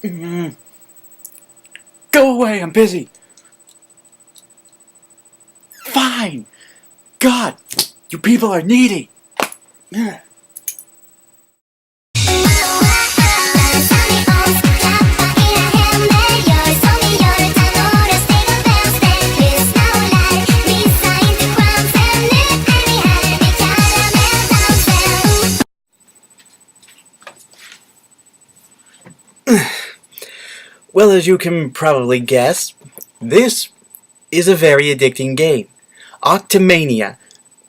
Mm. Go away, I'm busy. Fine. God, you people are needy. Well, as you can probably guess, this is a very addicting game. Octomania,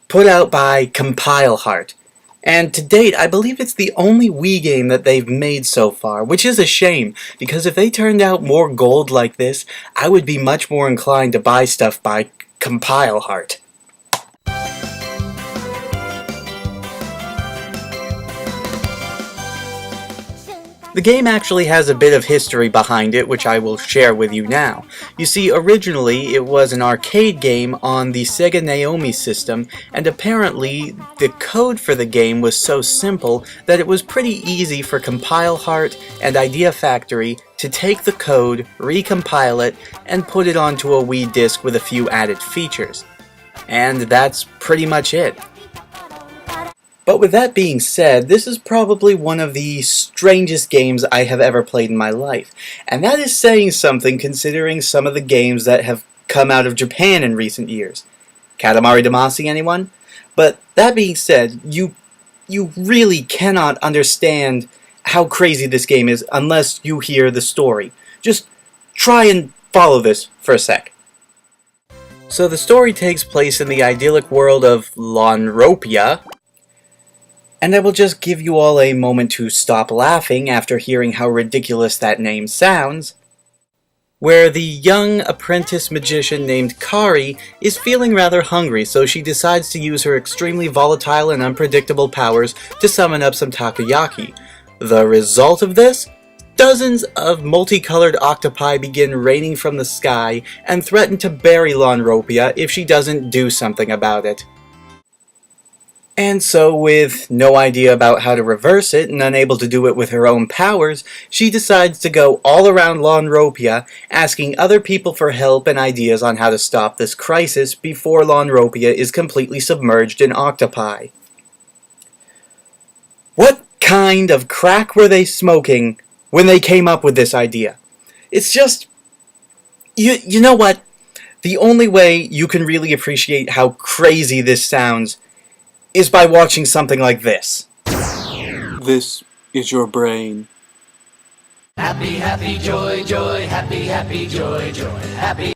put out by Compile Heart. And to date, I believe it's the only Wii game that they've made so far, which is a shame, because if they turned out more gold like this, I would be much more inclined to buy stuff by Compile Heart. The game actually has a bit of history behind it, which I will share with you now. You see, originally it was an arcade game on the Sega Naomi system, and apparently the code for the game was so simple that it was pretty easy for Compile Heart and Idea Factory to take the code, recompile it, and put it onto a Wii disc with a few added features. And that's pretty much it. But with that being said, this is probably one of the strangest games I have ever played in my life. And that is saying something considering some of the games that have come out of Japan in recent years. Katamari Damacy, anyone? But that being said, you really cannot understand how crazy this game is unless you hear the story. Just try and follow this for a sec. So the story takes place in the idyllic world of Lonropia, and I will just give you all a moment to stop laughing after hearing how ridiculous that name sounds, where the young apprentice magician named Kari is feeling rather hungry, so she decides to use her extremely volatile and unpredictable powers to summon up some takoyaki. The result of this? Dozens of multicolored octopi begin raining from the sky and threaten to bury Lonropia if she doesn't do something about it. And so, with no idea about how to reverse it and unable to do it with her own powers, she decides to go all around Lonropia, asking other people for help and ideas on how to stop this crisis before Lonropia is completely submerged in octopi. What kind of crack were they smoking when they came up with this idea? It's just... You know what? The only way you can really appreciate how crazy this sounds is by watching something like this. This is your brain. Happy, happy, joy, joy, happy, happy, joy, joy, happy.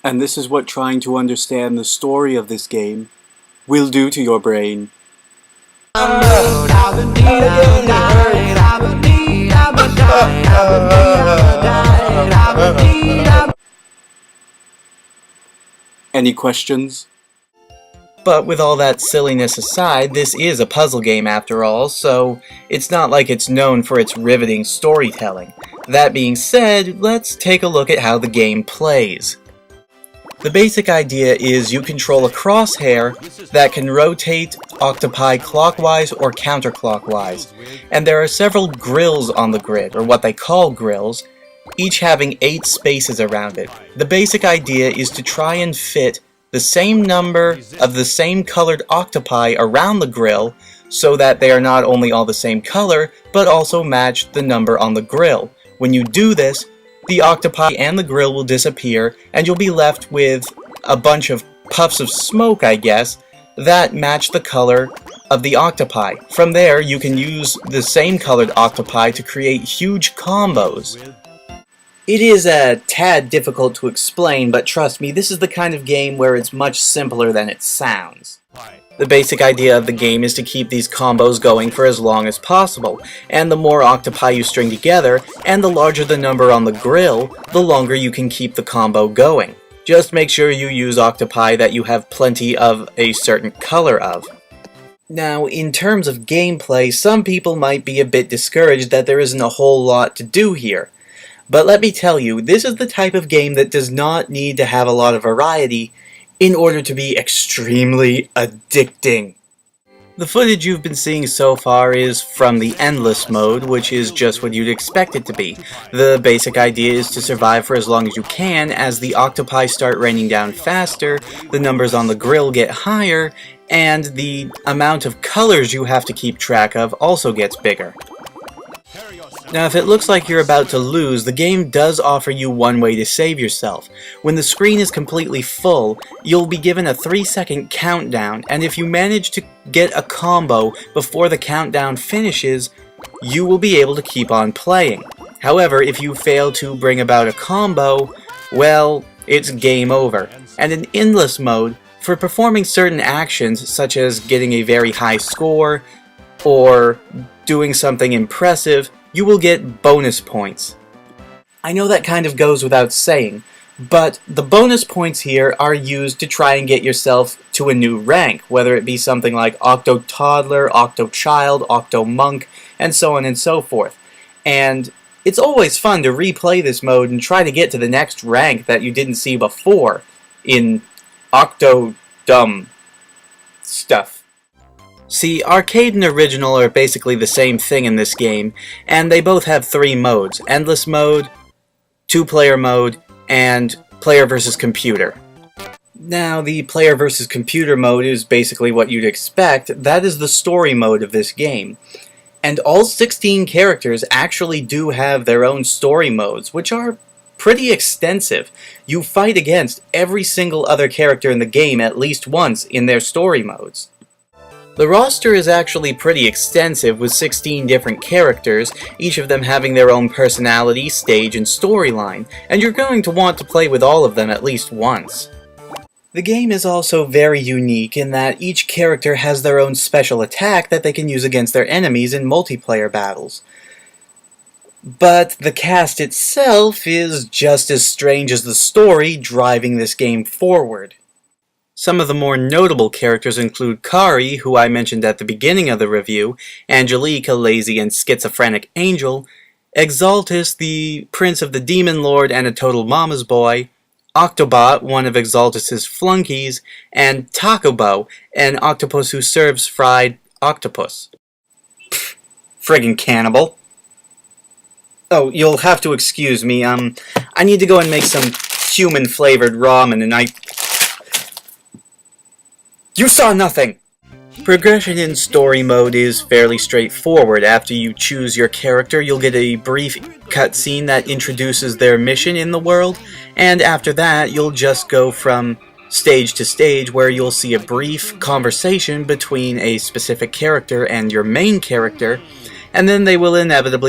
And this is what trying to understand the story of this game will do to your brain. Any questions? But with all that silliness aside, this is a puzzle game after all, so it's not like it's known for its riveting storytelling. That being said, let's take a look at how the game plays. The basic idea is you control a crosshair that can rotate octopi clockwise or counterclockwise, and there are several grills on the grid, or what they call grills, each having 8 spaces around it. The basic idea is to try and fit the same number of the same colored octopi around the grill so that they are not only all the same color, but also match the number on the grill. When you do this, the octopi and the grill will disappear, and you'll be left with a bunch of puffs of smoke, I guess, that match the color of the octopi. From there, you can use the same colored octopi to create huge combos. It is a tad difficult to explain, but trust me, this is the kind of game where it's much simpler than it sounds. The basic idea of the game is to keep these combos going for as long as possible, and the more octopi you string together, and the larger the number on the grill, the longer you can keep the combo going. Just make sure you use octopi that you have plenty of a certain color of. Now, in terms of gameplay, some people might be a bit discouraged that there isn't a whole lot to do here. But let me tell you, this is the type of game that does not need to have a lot of variety in order to be extremely addicting. The footage you've been seeing so far is from the Endless mode, which is just what you'd expect it to be. The basic idea is to survive for as long as you can. As the octopi start raining down faster, the numbers on the grill get higher, and the amount of colors you have to keep track of also gets bigger. Now, if it looks like you're about to lose, the game does offer you one way to save yourself. When the screen is completely full, you'll be given a 3-second countdown, and if you manage to get a combo before the countdown finishes, you will be able to keep on playing. However, if you fail to bring about a combo, well, it's game over. And in Endless mode, for performing certain actions, such as getting a very high score, or doing something impressive, you will get bonus points. I know that kind of goes without saying, but the bonus points here are used to try and get yourself to a new rank, whether it be something like Octo Toddler, Octo Child, Octo Monk, and so on and so forth. And it's always fun to replay this mode and try to get to the next rank that you didn't see before in Octo Dumb stuff. See, Arcade and Original are basically the same thing in this game, and they both have 3 modes: Endless mode, 2-player mode, and Player versus Computer. Now, the Player versus Computer mode is basically what you'd expect. That is the story mode of this game. And all 16 characters actually do have their own story modes, which are pretty extensive. You fight against every single other character in the game at least once in their story modes. The roster is actually pretty extensive, with 16 different characters, each of them having their own personality, stage, and storyline, and you're going to want to play with all of them at least once. The game is also very unique in that each character has their own special attack that they can use against their enemies in multiplayer battles. But the cast itself is just as strange as the story driving this game forward. Some of the more notable characters include Kari, who I mentioned at the beginning of the review, Angelique, a lazy and schizophrenic angel, Exaltus, the prince of the demon lord and a total mama's boy, Octobot, one of Exaltus's flunkies, and Tacobo, an octopus who serves fried octopus. Pfft, friggin' cannibal. Oh, you'll have to excuse me, I need to go and make some human-flavored ramen, and You saw nothing! Progression in story mode is fairly straightforward. After you choose your character, you'll get a brief cutscene that introduces their mission in the world, and after that, you'll just go from stage to stage where you'll see a brief conversation between a specific character and your main character, and then they will inevitably